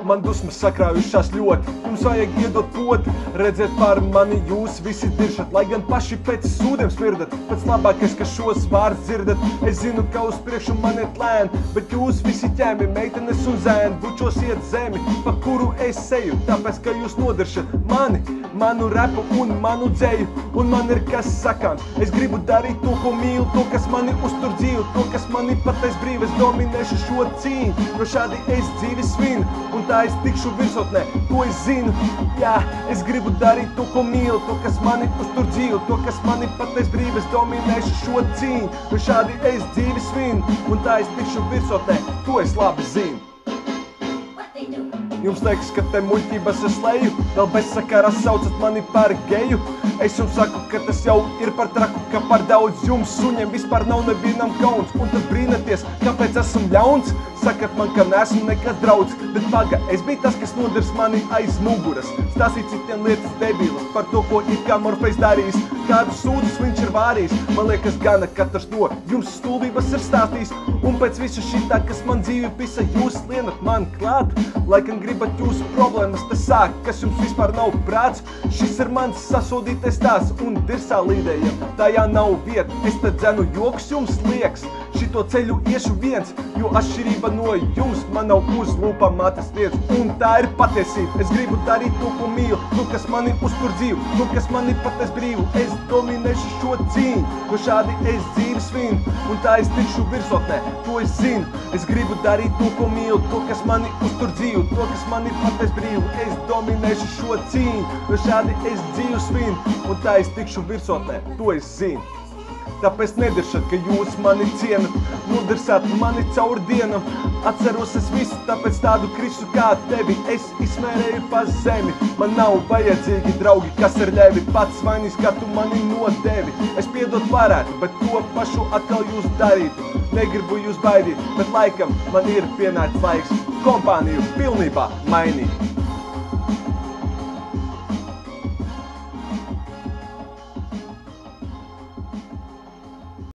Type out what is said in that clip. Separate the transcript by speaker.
Speaker 1: man dusmas sakrājušās ļoti. Jums vajag iedot poti, redzēt pār mani jūs visi diršat, lai gan paši pēc sūdiem smirdat. Pēc labākais, ka šos vārdus dzirdat, es zinu, ka uz priekšu man iet lēn, bet jūs visi ķēmi, meitenes un zēni, bučos iet zemi, pa kuru es eju, tāpēc, ka jūs nodiršat mani, manu repu un manu dzēju, un man ir kas sakāms. Es gribu darīt to, ko mīlu, to, kas mani uztur dzīvu, to, kas mani patais brīvi, es dominēšu šo cīņu, jo šādi es dzīvi svinu, un tā es tikšu virsotnē, to es zinu. Jā, es gribu darīt to, ko mīlu, to, kas mani uztur dzīvu, to, kas mani patais brīvi, es dominēšu šo cīņu, jo šādi es dzīvi svinu, un tā es tikšu virsotnē, to es labi zinu. Jums liekas, ka te muļķības es leju, vēl bezsakarā saucat mani par geju. Es jums saku, ka tas jau ir par traku, ka par daudz jums suņiem vispār nav nevienam kauns. Un tad brīnaties, kāpēc esmu ļauns? Sakat man, ka neesmu nekad draudz, bet paga, es biju tas, kas nodirs mani aiz muguras. Stāstīt citiem lietas debilas par to, ko it kā Morfejs darījis, kādu sūdus viņš ir vārījis. Man liekas gana, katrs no jums stulbības ir stāstījis, un pēc visu šitā, kas man dzīvi pisa, jūs lienat man klāt. Laikam gribat jūsu problēmas te sākt, kas jums vispār nav prāts. Šis ir mans sasodītais tās un dirsā līdējiem, tajā nav vieta. Es te dzenu joks jums liekas, šito ceļu iešu viens, jo atšķirība no jums man nav uz lūpām matas vietas. Un tā ir patiesība, es gribu darīt to, ko mīlu, to, kas mani uztur dzīvu, to, kas mani patais brīvu. Es dominēšu šo cīņu, jo šādi es dzīvi svinu, un tā es tikšu virsotnē, to es zinu. Es gribu darīt to, ko mīlu, to, kas mani uztur dzīvu, to, kas mani patais brīvu. Es dominēšu šo cīņu, jo šādi es dzīvi svinu, un tā es tikšu virsotnē, to es zinu. Tāpēc nediršat, ka jūs mani cienat, nodirsāt mani caur dienam. Atceros es visu, tāpēc tādu Kristu kā tevi es izmērēju pa zemi. Man nav vajadzīgi draugi, kas ir ļevi, pats vainīgs, kā tu mani nodevi. Es piedot varētu, bet to pašu atkal jūs darītu. Negribu jūs baidīt, bet laikam man ir pienācis laiks kompāniju pilnībā mainīt.